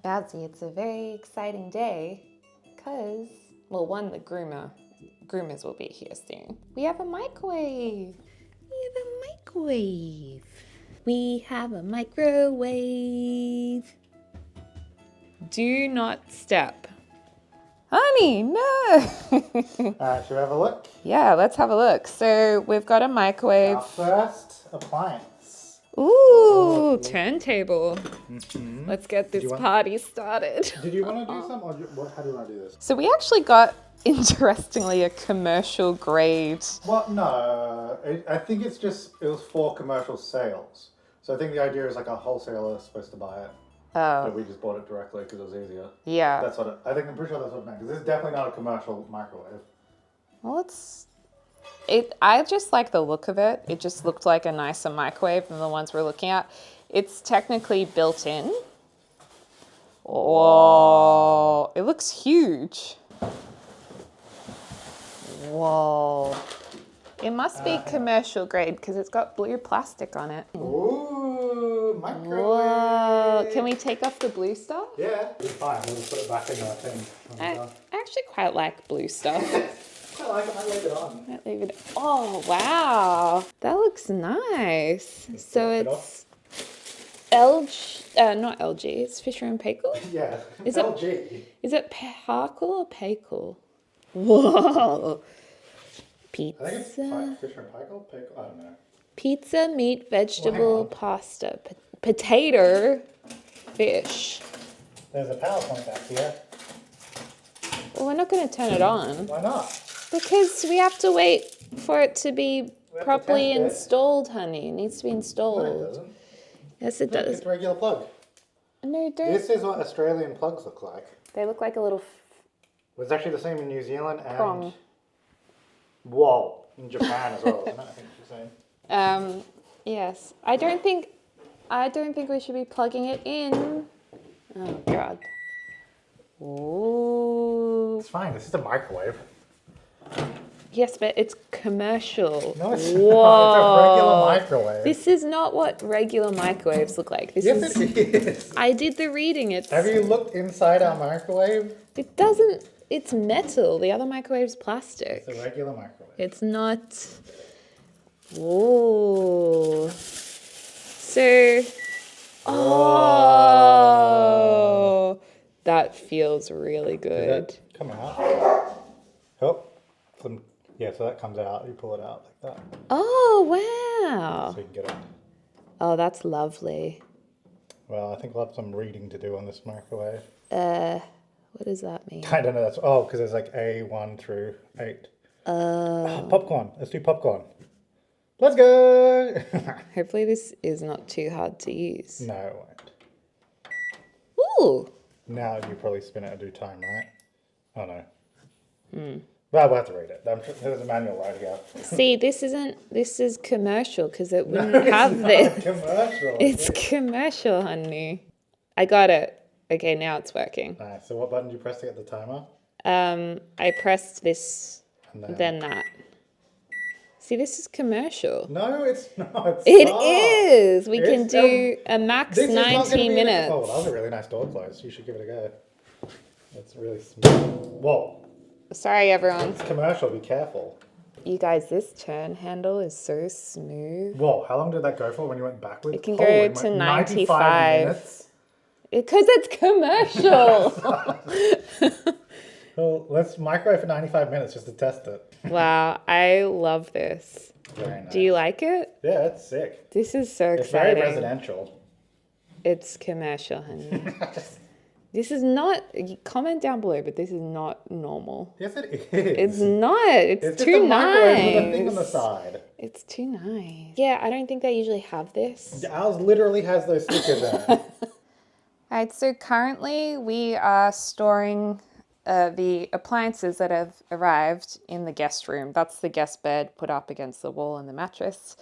Bowsy, it's a very exciting day because, well, one, the groomers will be here soon. We have a microwave. We have a microwave. Do not step. Honey, no. All right, should we have a look? Yeah, let's have a look. So we've got a microwave. Our first appliance. Ooh, turntable. Mm-hmm. Let's get this party started. Did you want to do some, or how do you want to do this? So we actually got, interestingly, a commercial grade. Well, no, I think it was for commercial sales. So I think the idea is like a wholesaler is supposed to buy it. Oh. But we just bought it directly because it was easier. Yeah. That's what I'm pretty sure that's what it meant. Because this is definitely not a commercial microwave. Well, I just like the look of it. It just looked like a nicer microwave than the ones we're looking at. It's technically built in. Oh, it looks huge. Whoa. It must be commercial grade because it's got blue plastic on it. Ooh, microwave. Whoa. Can we take off the blue stuff? Yeah, it's fine. We'll just put it back in our thing. I actually quite like blue stuff. I like it. I leave it on. Oh, wow. That looks nice. So it's LG, not LG, it's Fisher and Paykel? Yeah, is LG. Is it Parkle or Paykel? Whoa. Pizza. I think it's Fisher and Paykel. I don't know. Pizza, meat, vegetable, pasta, potato, fish. There's a PowerPoint back here. Well, we're not going to turn it on. Why not? Because we have to wait for it to be properly test it. installed, honey. It needs to be installed. No, it doesn't. Yes, it Look, does. it's a regular plug. No, don't. This is what Australian plugs look like. They look like a little It's actually the same in New Zealand and prong. Whoa, in Japan as well. Isn't it? I think it's the same. Yes. I don't think we should be plugging it in. Oh God. Ooh. It's fine. This is a microwave. Yes, but it's commercial. No, it's Whoa. not. It's a regular microwave. This is not what regular microwaves look like. This Yes, it is. I did the reading. Have you looked inside our microwave? It doesn't. It's metal. The other microwave's plastic. It's a regular microwave. It's not. Whoa. So. Oh. That feels really good. Did that come out? Oh. Yeah, so that comes out. You pull it out like that. Oh, wow. So you can get it. Oh, that's lovely. Well, I think we'll have some reading to do on this microwave. What does that mean? I don't know. Because there's like A1 through 8. Popcorn. Let's do popcorn. Let's go. Hopefully this is not too hard to use. No, it won't. Ooh. Now you probably spin it and do time, right? Oh no. Well, we'll have to read it. There's a manual right here. See, this is commercial because it wouldn't have this. Commercial. It's commercial, honey. I got it. Okay, now it's working. Nice. So what button do you press to get the timer? I pressed this, And then that. See, this is commercial. No, it's not. It Stop. is. We can do a max This is not gonna 90 be minutes. Oh, that was a really nice door close. You should give it a go. It's really smooth. Whoa. Sorry, everyone. It's commercial. Be careful. You guys, this turn handle is so smooth. Whoa. How long did that go for when you went backwards? It can go to 95 minutes. Because it's commercial. Well, let's microwave for 95 minutes just to test it. Wow, I love this. Very nice. Do you like it? Yeah, it's sick. This is so It's exciting. very residential. It's commercial, honey. This is not, comment down below, but this is not normal. Yes, it is. It's not. It's just too a microwave with a nice. thing on the side. It's too nice. Yeah, I don't think they usually have this. Ours literally has those stickers in it. All right, so currently we are storing the appliances that have arrived in the guest room. That's the guest bed put up against the wall and the mattress.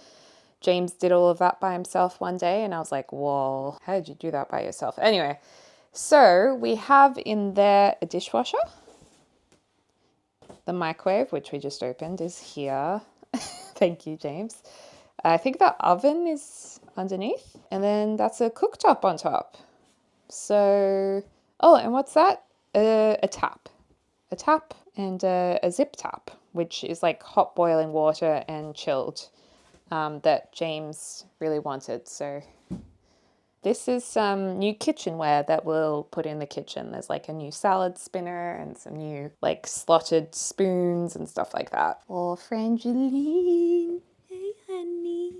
James did all of that by himself one day, and I was like, whoa, how did you do that by yourself? Anyway, so we have in there a dishwasher. The microwave, which we just opened, is here. Thank you, James. I think the oven is underneath, and then that's a cooktop on top. So, oh, and what's that? A tap. A tap and a zip tap, which is like hot boiling water and chilled, that James really wanted. So this is some new kitchenware that we'll put in the kitchen. There's like a new salad spinner and some new like slotted spoons and stuff like that. Oh, Frangeline. Hey, honey.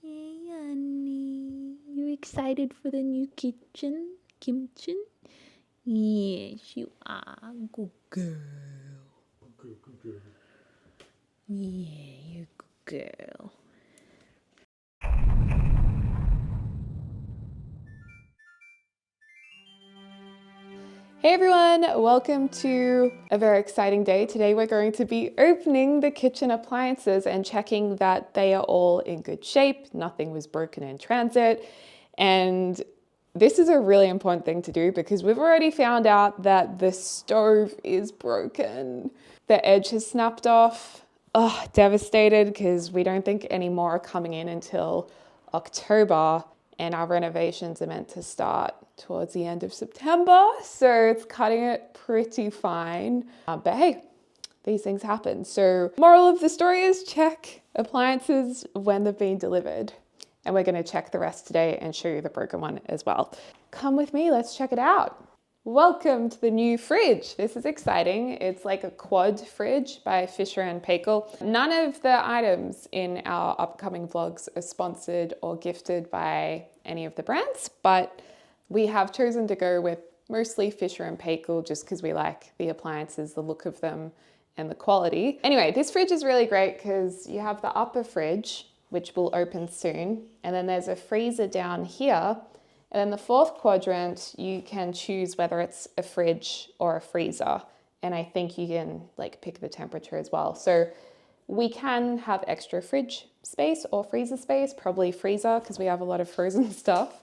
Hey, honey. You excited for the new kitchen? Kimchi? Yes, you are. Good girl. Good girl. Yeah, you're a good girl. Hey everyone, welcome to a very exciting day. Today we're going to be opening the kitchen appliances and checking that they are all in good shape, nothing was broken in transit, and this is a really important thing to do because we've already found out that the stove is broken. The edge has snapped off. Oh, devastated because we don't think any more are coming in until October. And our renovations are meant to start towards the end of September, so it's cutting it pretty fine. But hey, these things happen. So moral of the story is check appliances when they've been delivered. And we're going to check the rest today and show you the broken one as well. Come with me, let's check it out. Welcome to the new fridge. This is exciting. It's like a quad fridge by Fisher & Paykel. None of the items in our upcoming vlogs are sponsored or gifted by any of the brands, but we have chosen to go with mostly Fisher & Paykel just because we like the appliances, the look of them, and the quality. Anyway, this fridge is really great because you have the upper fridge, which will open soon, and then there's a freezer down here. And then the fourth quadrant, you can choose whether it's a fridge or a freezer. And I think you can like pick the temperature as well. So we can have extra fridge space or freezer space, probably freezer because we have a lot of frozen stuff.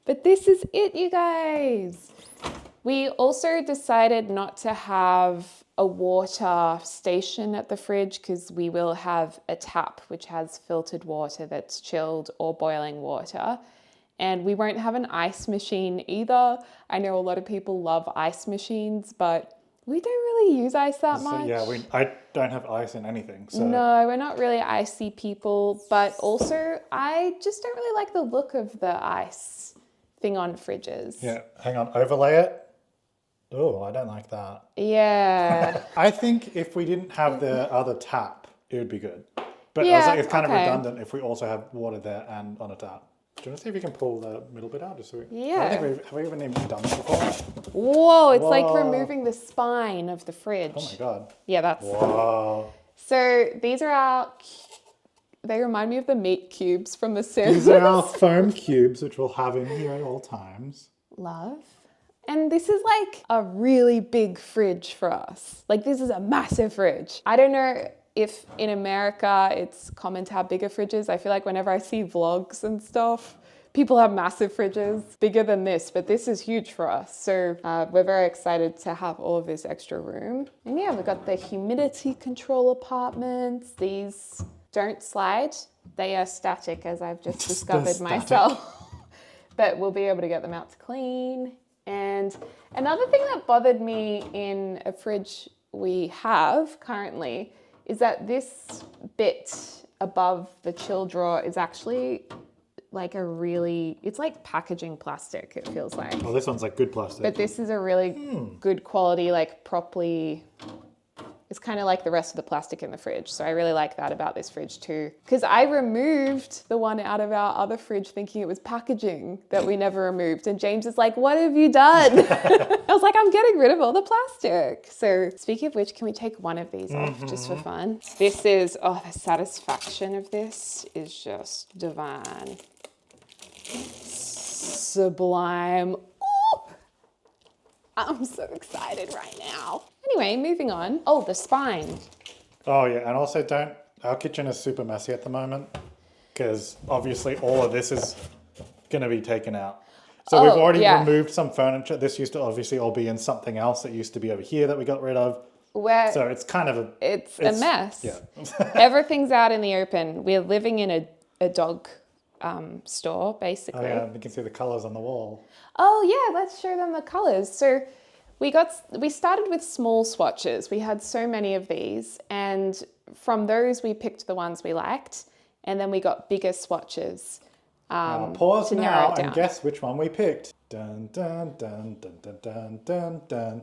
But this is it, you guys. We also decided not to have a water station at the fridge because we will have a tap which has filtered water that's chilled or boiling water. And we won't have an ice machine either. I know a lot of people love ice machines, but we don't really use ice that much. Yeah, I don't have ice in anything. So. No, we're not really icy people, but also I just don't really like the look of the ice thing on fridges. Yeah, hang on, overlay it. Oh, I don't like that. Yeah. I think if we didn't have the other tap, it would be good. But Yeah, I was like, it's kind of okay. redundant if we also have water there and on a tap. Do you want to see if you can pull the middle bit out? Just so Yeah. I don't think have we even done this before? Whoa, it's like Whoa. removing the spine of the fridge. Oh my God. Yeah, that's... Wow. So these are our... They remind me of the meat cubes from The Sims. These are our foam cubes, which we'll have in here at all times. Love. And this is like a really big fridge for us. Like this is a massive fridge. I don't know if in America it's common to have bigger fridges. I feel like whenever I see vlogs and stuff, people have massive fridges, bigger than this, but this is huge for us. So we're very excited to have all of this extra room. And yeah, we've got the humidity control apartments. These don't slide. They are static, as I've just discovered myself. But we'll be able to get them out to clean. And another thing that bothered me in a fridge we have currently is that this bit above the chill drawer is actually like it's like packaging plastic, it feels like. Oh, this one's like good plastic. But this is a really good quality, like properly, it's kind of like the rest of the plastic in the fridge. So I really like that about this fridge too. Because I removed the one out of our other fridge thinking it was packaging that we never removed. And James is like, what have you done? I was like, I'm getting rid of all the plastic. So speaking of which, can we take one of these off just for fun? This is, oh, the satisfaction of this is just divine. Sublime. Ooh. I'm so excited right now. Anyway, moving on. Oh, the spine. Oh yeah, and also our kitchen is super messy at the moment because obviously all of this is going to be taken out. So we've already removed some furniture. This used to obviously all be in something else that used to be over here that we got rid of. So it's kind of it's a mess. Yeah. Everything's out in the open. We're living in a dog store, basically. Oh yeah, you can see the colors on the wall. Oh yeah, let's show them the colors. So we started with small swatches. We had so many of these, and from those we picked the ones we liked, and then we got bigger swatches. Pause to narrow now it down. and guess which one we picked. Dun dun dun dun dun dun dun dun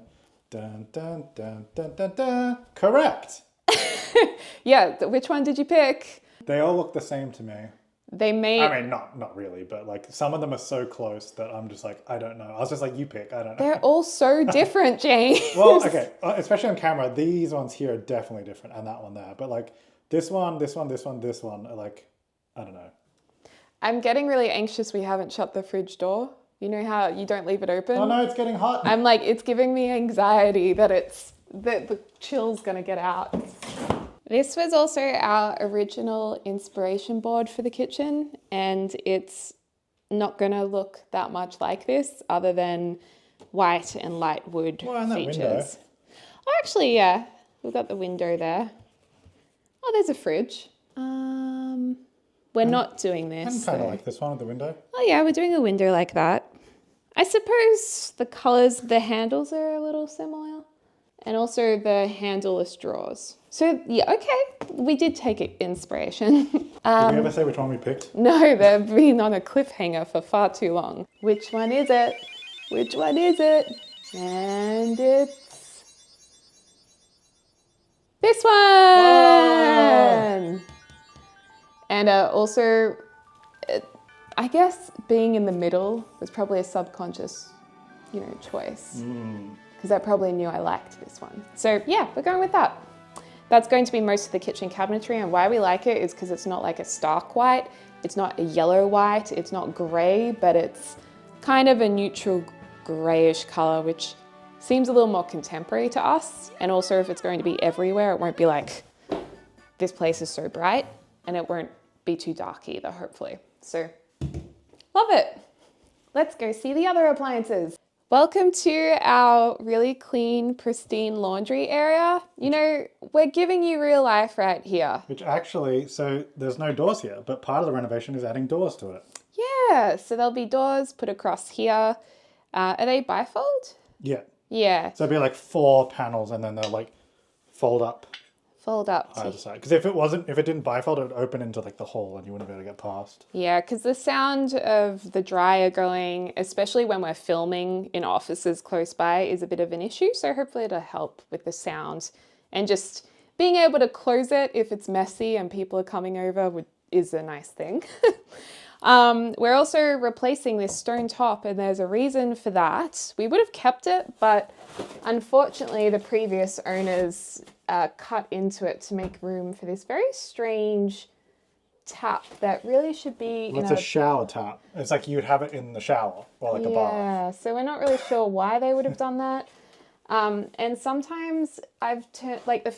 dun dun dun dun dun dun. Correct. Yeah, which one did you pick? They all look the same to me. They made. I mean, not really, but like some of them are so close that I'm just like, I don't know. I was just like, you pick. I don't know. They're all so different, James. Well, okay, especially on camera, these ones here are definitely different, and that one there. But like this one, are like, I don't know. I'm getting really anxious we haven't shut the fridge door. You know how you don't leave it open? Oh no, it's getting hot. I'm like, it's giving me anxiety that the chill's gonna get out. This was also our original inspiration board for the kitchen, and it's not gonna look that much like this other than white and light wood and that features. window. Oh, actually, yeah, we've got the window there. Oh, there's a fridge. We're not doing this. I kind of like this one at the window. Oh yeah, we're doing a window like that. I suppose the colours, the handles are a little similar. And also the handleless drawers. So yeah, okay, we did take inspiration. Did we ever say which one we picked? No, they've been on a cliffhanger for far too long. Which one is it? Which one is it? And it's this one! Whoa. And also, I guess being in the middle was probably a subconscious, choice. Because I probably knew I liked this one. So yeah, we're going with that. That's going to be most of the kitchen cabinetry, and why we like it is because it's not like a stark white, it's not a yellow white, it's not grey, but it's kind of a neutral greyish colour, which seems a little more contemporary to us. And also if it's going to be everywhere, it won't be like, this place is so bright, and it won't be too dark either, hopefully. So, love it. Let's go see the other appliances. Welcome to our really clean, pristine laundry area. We're giving you real life right here. Which actually, so there's no doors here, but part of the renovation is adding doors to it. Yeah, so there'll be doors put across here. Are they bifold? Yeah. Yeah. So it'd be like 4 panels, and then they'll like fold up Fold up. either side. Because if it didn't bifold, it would open into like the hole, and you wouldn't be able to get past. Yeah, because the sound of the dryer going, especially when we're filming in offices close by, is a bit of an issue. So hopefully it'll help with the sound, and just being able to close it if it's messy and people are coming over is a nice thing. We're also replacing this stone top, and there's a reason for that. We would have kept it, but unfortunately the previous owners cut into it to make room for this very strange tap that really should be Well, it's a shower tap. It's like you'd have it in the shower or like a bath. Yeah, so we're not really sure why they would have done that. And sometimes I've turned, like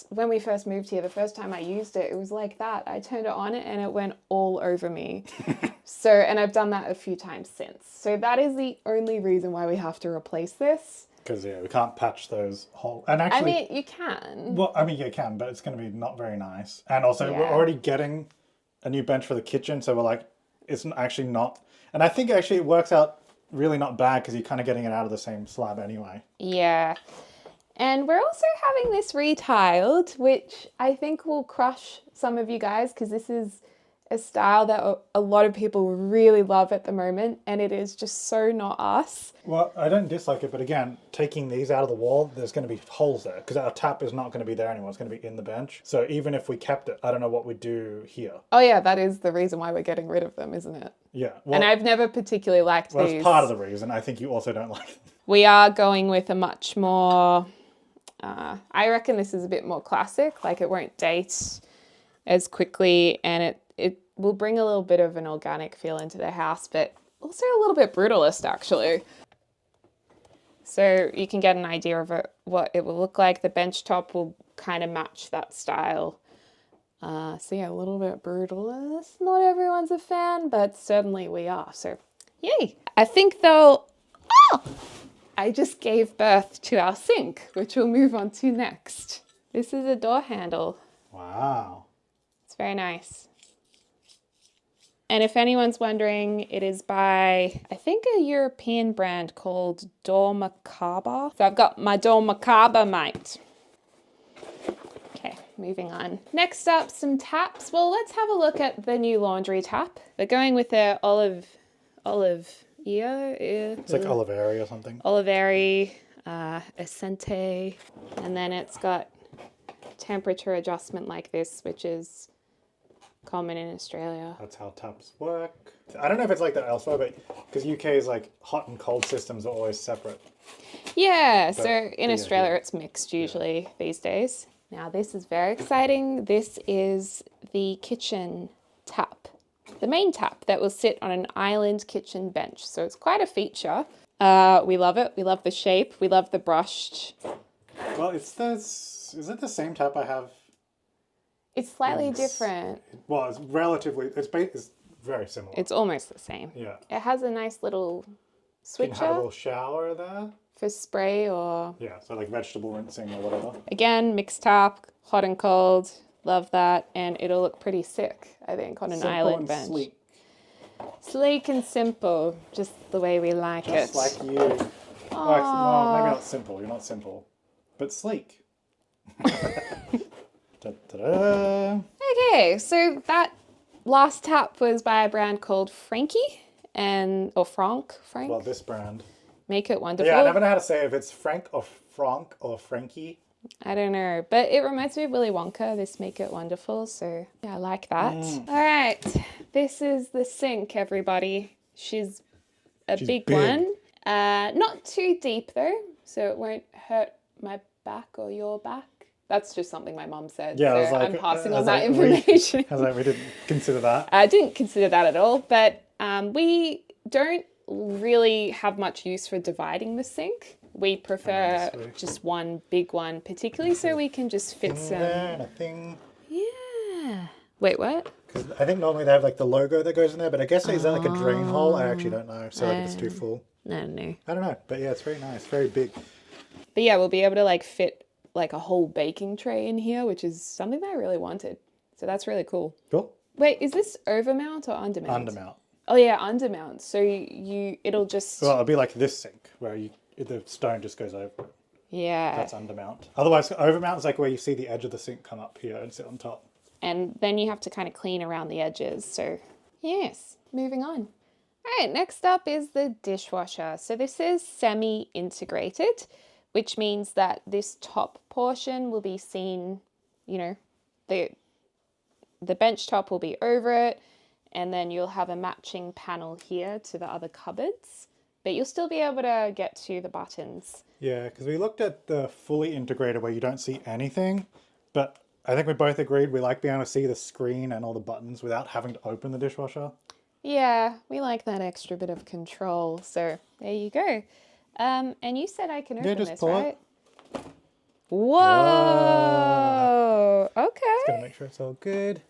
when we first moved here, the first time I used it, it was like that. I turned it on and it went all over me. And I've done that a few times since. So that is the only reason why we have to replace this. Because we can't patch those holes. And actually, I mean, you can. Well, I mean, you can, but it's going to be not very nice. And also, we're Yeah. already getting a new bench for the kitchen, so we're like, it's actually not. And I think actually it works out really not bad because you're kind of getting it out of the same slab anyway. Yeah. And we're also having this retiled, which I think will crush some of you guys because this is a style that a lot of people really love at the moment, and it is just so not us. Well, I don't dislike it, but again, taking these out of the wall, there's going to be holes there because our tap is not going to be there anymore. It's going to be in the bench. So even if we kept it, I don't know what we'd do here. Oh yeah, that is the reason why we're getting rid of them, isn't it? Yeah. Well, And I've never particularly liked well, these. that's part of the reason. I think you also don't like them. We are going with a much more, I reckon this is a bit more classic, like it won't date as quickly, and it will bring a little bit of an organic feel into the house, but also a little bit brutalist actually. So you can get an idea of what it will look like. The bench top will kind of match that style. So yeah, a little bit brutalist. Not everyone's a fan, but certainly we are. So yay. I think though, I just gave birth to our sink, which we'll move on to next. This is a door handle. Wow. It's very nice. And if anyone's wondering, it is by, I think, a European brand called Dormacabre. So I've got my Dormacabre, mate. Okay, moving on. Next up, some taps. Well, let's have a look at the new laundry tap. They're going with their olive ear. It's like Oliveri or something. Oliveri, Essente, and then it's got temperature adjustment like this, which is common in Australia. That's how taps work. I don't know if it's like that elsewhere, but because UK is like hot and cold systems are always separate. Yeah, so in Australia it's mixed usually these days. Now this is very exciting. This is the kitchen tap. The main tap that will sit on an island kitchen bench. So it's quite a feature. We love it. We love the shape. We love the brushed. Well, is it the same tap I have? It's slightly different. Well, it's very similar. It's almost the same. Yeah. It has a nice little switcher. You can have a little shower there. For spray or... Yeah, so like vegetable rinsing or whatever. Again, mixed tap, hot and cold. Love that. And it'll look pretty sick, I think, on an island bench. Sleek. Sleek and simple, just the way we like it. Just like you. Well, maybe not simple. You're not simple. But sleek. Da-da-da. Okay, so that last tap was by a brand called Frankie or Frank. Well, this brand. Make It Wonderful. Yeah, I never know how to say it, if it's Frank or Frank or Frankie. I don't know, but it reminds me of Willy Wonka, this Make It Wonderful, so yeah, I like that. All right, this is the sink, everybody. She's big one. Not too deep though, so it won't hurt my back or your back. That's just something my mum said, Yeah, so I was like, I'm passing on that information. I was like, we didn't consider that. I didn't consider that at all, but we don't really have much use for dividing the sink. We prefer just one big one, particularly so we can just fit some. There and a thing. Yeah. Wait, what? Because I think normally they have like the logo that goes in there, but I guess is that like a drain hole? I actually don't know. So like if it's too full. No. I don't know, but yeah, it's very nice, very big. But yeah, we'll be able to like fit like a whole baking tray in here, which is something that I really wanted. So that's really cool. Cool. Wait, is this overmount or undermount? Undermount. Oh yeah, undermount. So it'll just... Well, it'll be like this sink where the stone just goes over it. Yeah. That's undermount. Otherwise, overmount is like where you see the edge of the sink come up here and sit on top. And then you have to kind of clean around the edges. So yes, moving on. All right, next up is the dishwasher. So this is semi-integrated, which means that this top portion will be seen, the bench top will be over it, and then you'll have a matching panel here to the other cupboards, but you'll still be able to get to the buttons. Yeah, because we looked at the fully integrated where you don't see anything, but I think we both agreed we like being able to see the screen and all the buttons without having to open the dishwasher. Yeah, we like that extra bit of control, so there you go. And you said I can open this, right? Whoa! Okay. Just gonna make sure it's all good.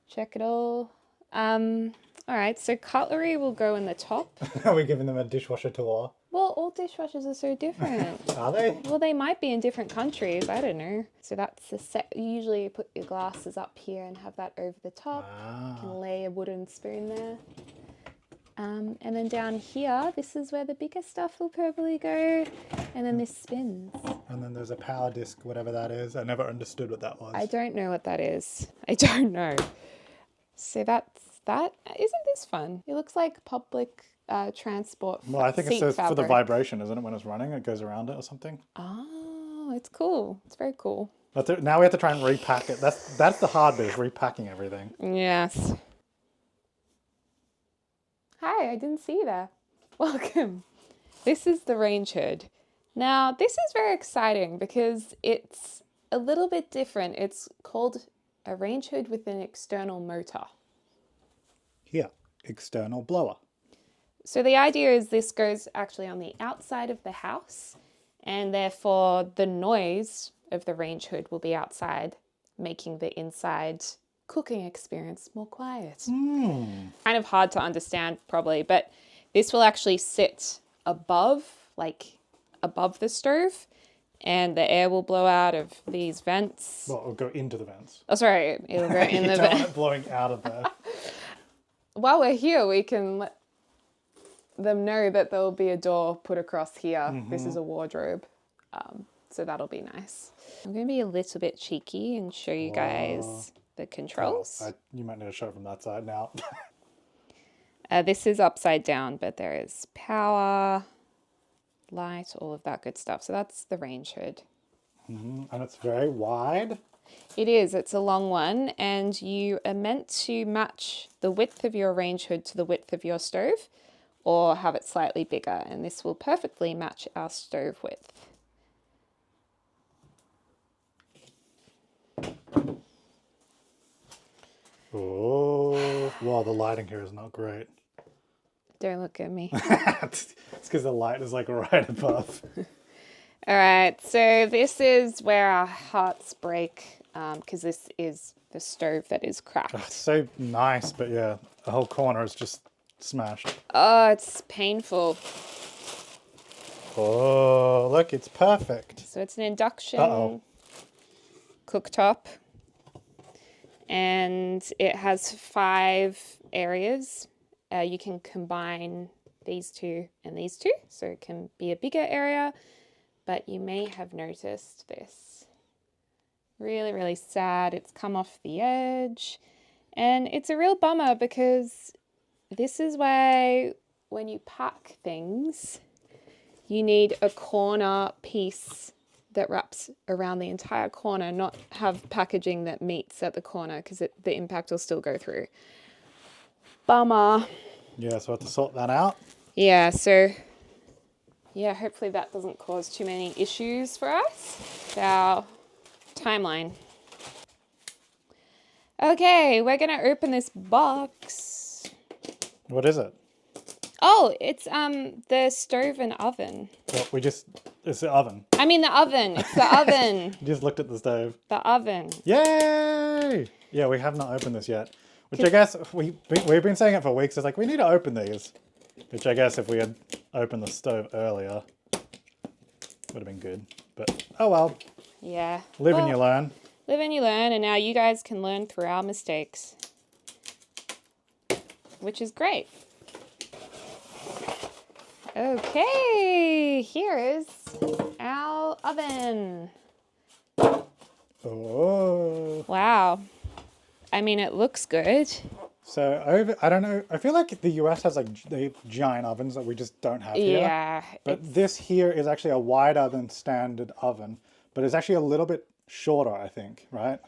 Check it all. All right, so cutlery will go in the top. Are we giving them a dishwasher tour? Well, all dishwashers are so different. Are they? Well, they might be in different countries. I don't know. So that's the set. Usually you put your glasses up here and have that over the top. You can lay a wooden spoon there. And then down here, this is where the bigger stuff will probably go. And then this spins. And then there's a power disc, whatever that is. I never understood what that was. I don't know what that is. I don't know. So that's that. Isn't this fun? It looks like public transport. Well, I think it says fabric. For the vibration, isn't it? When it's running, it goes around it or something. Oh, it's cool. It's very cool. Now we have to try and repack it. That's the hard bit, is repacking everything. Yes. Hi, I didn't see you there. Welcome. This is the range hood. Now, this is very exciting because it's a little bit different. It's called a range hood with an external motor. Here, external blower. So the idea is this goes actually on the outside of the house, and therefore the noise of the range hood will be outside, making the inside cooking experience more quiet. Kind of hard to understand probably, but this will actually sit above the stove, and the air will blow out of these vents. Well, it'll go into the vents. Oh, sorry, it'll go in the vents. vent. Blowing out of there. while we're here, we can let them know that there'll be a door put across here. This is a wardrobe. So that'll be nice. I'm going to be a little bit cheeky and show you guys the controls. You might need to show it from that side now. This is upside down, but there is power, light, all of that good stuff. So that's the range hood. And it's very wide. It is. It's a long one, and you are meant to match the width of your range hood to the width of your stove, or have it slightly bigger, and this will perfectly match our stove width. Oh, wow, the lighting here is not great. Don't look at me. It's because the light is like right above. All right, so this is where our hearts break, because this is the stove that is cracked. It's so nice, but yeah, the whole corner is just smashed. Oh, it's painful. Oh, look, it's perfect. So it's an induction cooktop, and it has 5 areas. You can combine these two and these two, so it can be a bigger area, but you may have noticed this. Really, really sad. It's come off the edge, and it's a real bummer because this is why when you pack things, you need a corner piece that wraps around the entire corner, not have packaging that meets at the corner, because the impact will still go through. Bummer. Yeah, so I have to sort that out. Yeah, so yeah, hopefully that doesn't cause too many issues for us. It's our timeline. Okay, we're gonna open this box. What is it? Oh, it's the stove and oven. Well, it's the oven. I mean the oven. It's the oven. You just looked at the stove. The oven. Yay! Yeah, we have not opened this yet. Which I guess we've been saying it for weeks. It's like, we need to open these. Which I guess if we had opened the stove earlier, would have been good. But, oh well. Yeah. Live and you learn. Live and you learn, and now you guys can learn through our mistakes. Which is great. Okay, here is our oven. Oh. Wow. I mean, it looks good. So I don't know. I feel like the US has like giant ovens that we just don't have here. Yeah. But this here is actually a wider than standard oven, but it's actually a little bit shorter, I think, right?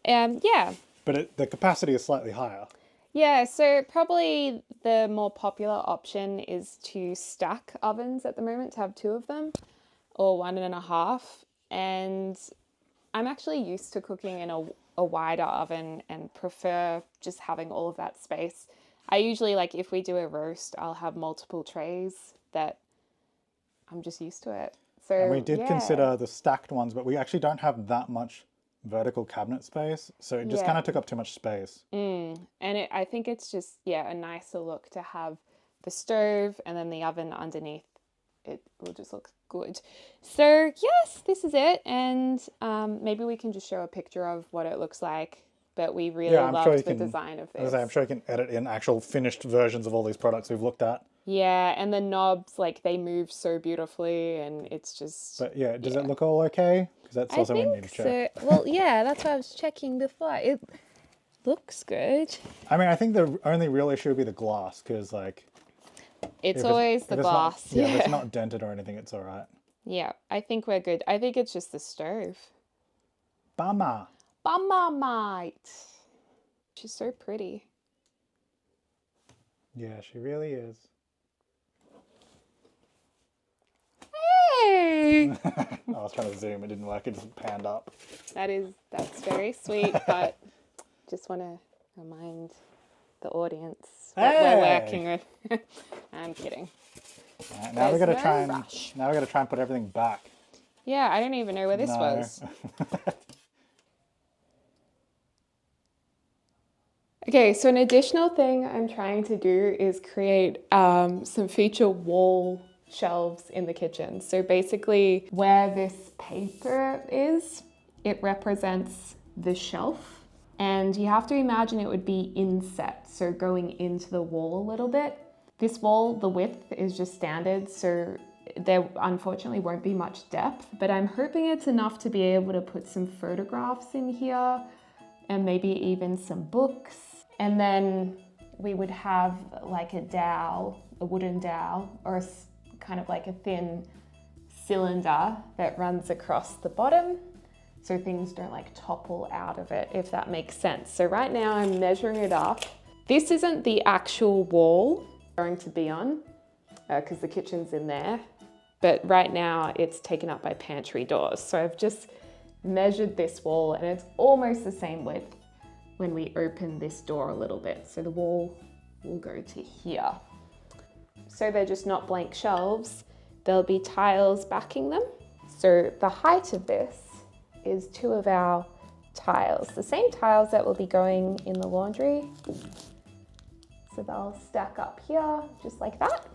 Yeah. But the capacity is slightly higher. Yeah, so probably the more popular option is to stack ovens at the moment, to have 2 of them, or 1.5. And I'm actually used to cooking in a wider oven and prefer just having all of that space. I usually, like, if we do a roast, I'll have multiple trays that I'm just used to it. So, And we did consider the stacked ones, but we actually don't have that much vertical cabinet space, so it just kind of took up too much space. And I think it's just, a nicer look to have the stove and then the oven underneath. It will just look good. So yes, this is it, and maybe we can just show a picture of what it looks like. But we really loved the design of this. I'm sure you can edit in actual finished versions of all these products we've looked at. Yeah, and the knobs, like, they move so beautifully, and it's just... But yeah, does it look all okay? Because that's also what we need to check. So. Well, yeah, that's what I was checking before. It looks good. I mean, I think the only real issue would be the glass, because, like... It's always the glass. If it's not dented or anything, it's all right. Yeah, I think we're good. I think it's just the stove. Bummer. Bummer, mate. She's so pretty. Yeah, she really is. Hey! I was trying to zoom, it didn't work, it just panned up. That's very sweet, but just want to remind the audience what we're working with. I'm kidding. Right, now we got to try and put everything back. Yeah, I don't even know where this was. Okay, so an additional thing I'm trying to do is create some feature wall shelves in the kitchen. So basically where this paper is, it represents the shelf And you have to imagine it would be inset, so going into the wall a little bit. This wall, the width is just standard, so there unfortunately won't be much depth, but I'm hoping it's enough to be able to put some photographs in here and maybe even some books. And then we would have like a dowel, a wooden dowel, or kind of like a thin cylinder that runs across the bottom so things don't like topple out of it, if that makes sense. So right now I'm measuring it up. This isn't the actual wall going to be on because the kitchen's in there, but right now it's taken up by pantry doors. So I've just measured this wall and it's almost the same width when we open this door a little bit. So the wall will go to here. So they're just not blank shelves. There'll be tiles backing them. So the height of this is 2 of our tiles, the same tiles that will be going in the laundry. So they'll stack up here, just like that.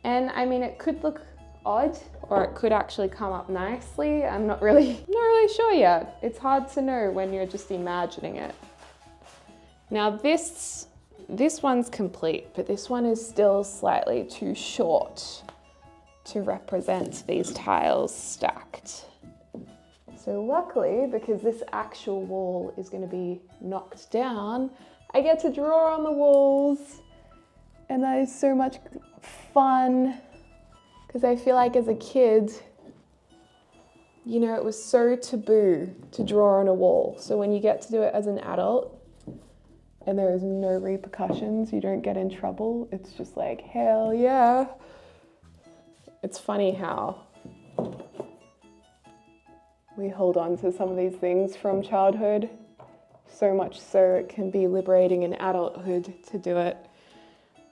And I mean, it could look odd, or it could actually come up nicely. I'm not really sure yet. It's hard to know when you're just imagining it. Now this one's complete, but this one is still slightly too short to represent these tiles stacked. So luckily, because this actual wall is going to be knocked down, I get to draw on the walls, and that is so much fun, because I feel like as a kid, you know, it was so taboo to draw on a wall. So when you get to do it as an adult and there is no repercussions, you don't get in trouble, it's just like, hell yeah. It's funny how we hold on to some of these things from childhood, so much so it can be liberating in adulthood to do it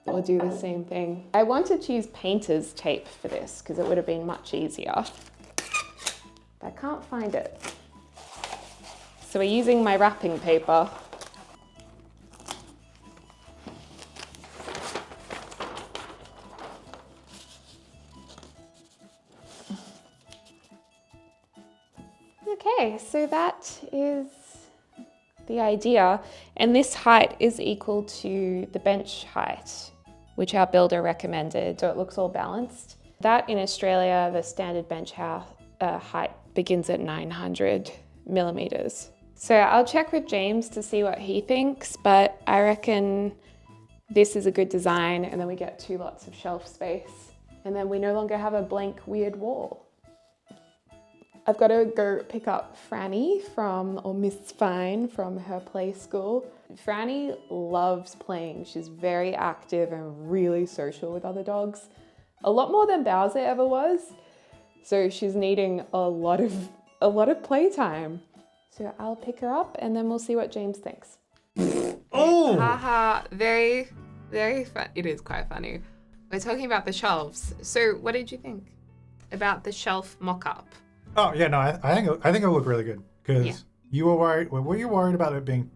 or do the same thing. I wanted to use painter's tape for this because it would have been much easier, but I can't find it. So we're using my wrapping paper. Okay, so that is the idea. And this height is equal to the bench height, which our builder recommended, so it looks all balanced. That in Australia, the standard bench height begins at 900 millimeters. So I'll check with James to see what he thinks, but I reckon this is a good design, and then we get 2 lots of shelf space, and then we no longer have a blank weird wall. I've got to go pick up Franny or Miss Fine from her play school. Franny loves playing. She's very active and really social with other dogs. A lot more than Bowser ever was. So she's needing a lot of playtime. So I'll pick her up and then we'll see what James thinks. Oh! Haha, very, very fun. It is quite funny. We're talking about the shelves. So what did you think about the shelf mock-up? Oh yeah, no, I think it looked really good because you were worried. Were you worried about it being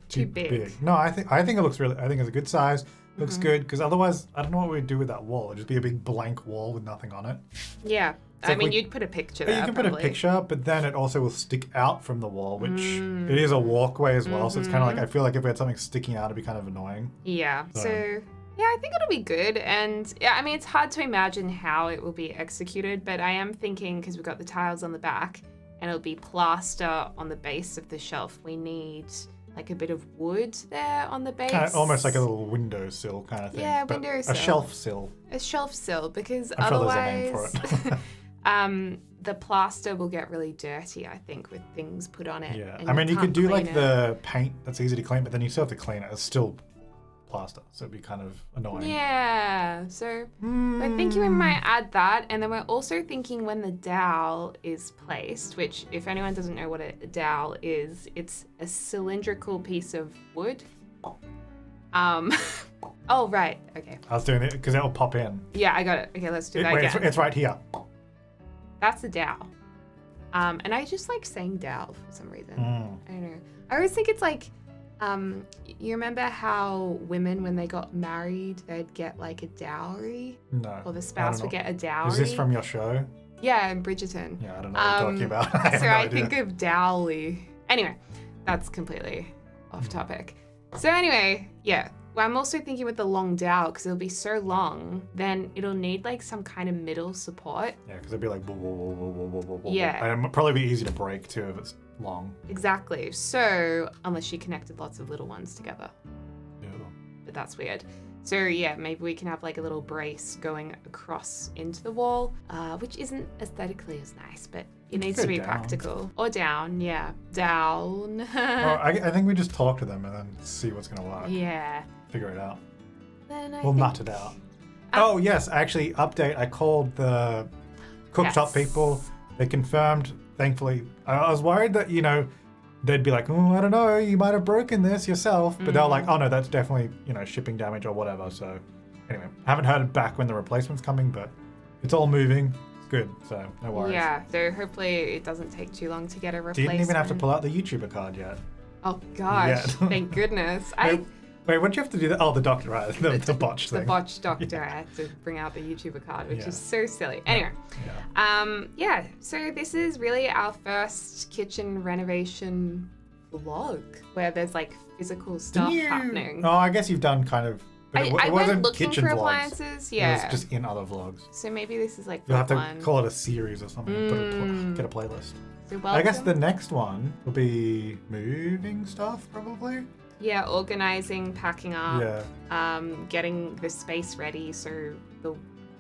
too big? No, I think it looks really. I think it's a good size. Looks good because otherwise, I don't know what we'd do with that wall. It'd just be a big blank wall with nothing on it. Yeah, So I mean, you'd put a picture there. You can probably put a picture, but then it also will stick out from the wall, which it is a walkway as well. So it's kind of like I feel like if we had something sticking out, it'd be kind of annoying. Yeah. So yeah, I think it'll be good. And yeah, I mean, it's hard to imagine how it will be executed, but I am thinking because we've got the tiles on the back and it'll be plaster on the base of the shelf. We need like a bit of wood there on the base. Kind of almost like a little windowsill kind of thing. Yeah, but windowsill. A shelf sill. A shelf sill, because I'm otherwise sure there's a name for it. the plaster will get really dirty, I think, with things put on it. Yeah, and I mean, you could do like clean it. the paint that's easy to clean, but then you still have to clean it. It's still plaster, so it'd be kind of annoying. Yeah, so we're thinking we might add that, and then we're also thinking when the dowel is placed, which if anyone doesn't know what a dowel is, it's a cylindrical piece of wood. Oh, right, okay. I was doing it because it'll pop in. Yeah, I got it. Okay, let's do that Wait, again. it's right here. That's the dowel. And I just like saying dowel for some reason. I don't know. I always think it's like, you remember how women, when they got married, they'd get like a dowry? No. Or the spouse would get a dowry? Is this from your show? Yeah, in Bridgerton. Yeah, I don't know what you're talking about. So I think of dowry. Anyway, that's completely off topic. So anyway, yeah. Well, I'm also thinking with the long dowel, because it'll be so long, then it'll need like some kind of middle support. Yeah, because it'd be like, yeah. And it'd probably be easy to break too if it's long. Exactly. So, unless she connected lots of little ones together. Yeah. But that's weird. So yeah, maybe we can have like a little brace going across into the wall, which isn't aesthetically as nice, but it needs to be practical. Or down, yeah. Down. Well, I think we just talk to them and then see what's going to work. Yeah. Figure it out. Then We'll nut it out. Oh, yes. Actually, update. I called the cooktop people. They confirmed, thankfully. I was worried that, they'd be like, oh, I don't know, you might have broken this yourself. But they're like, oh, no, that's definitely, shipping damage or whatever. So anyway, haven't heard back when the replacement's coming, but it's all moving. It's good. So no worries. Yeah, so hopefully it doesn't take too long to get a replacement. Didn't even have to pull out the YouTuber card yet. Oh, gosh. Thank goodness. Wait, what do you have to do? Oh, the doctor, right? The botch thing. The botch doctor. I had to bring out the YouTuber card, which is so silly. Anyway, so this is really our first kitchen renovation vlog where there's like physical stuff happening. Oh, I guess you've done kind of. I wasn't went looking kitchen for vlogs. appliances. Yeah, it was just in other vlogs. So maybe this is like you'll have to one. call it a series or something. Get a playlist. So I guess the next one will be moving stuff, probably. Yeah, organizing, packing up, getting the space ready so the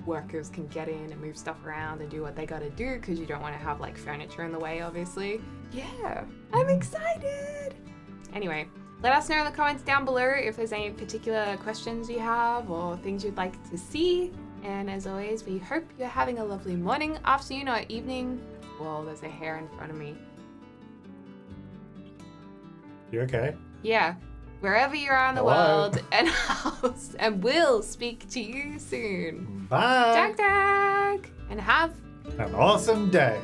workers can get in and move stuff around and do what they gotta do, because you don't want to have like furniture in the way, obviously. Yeah, I'm excited. Anyway, let us know in the comments down below if there's any particular questions you have or things you'd like to see. And as always, we hope you're having a lovely morning, afternoon, or evening. Whoa, there's a hair in front of me. You okay? Yeah. Wherever you are in the world, and we'll speak to you soon. Bye. Dag dag. And have an awesome day.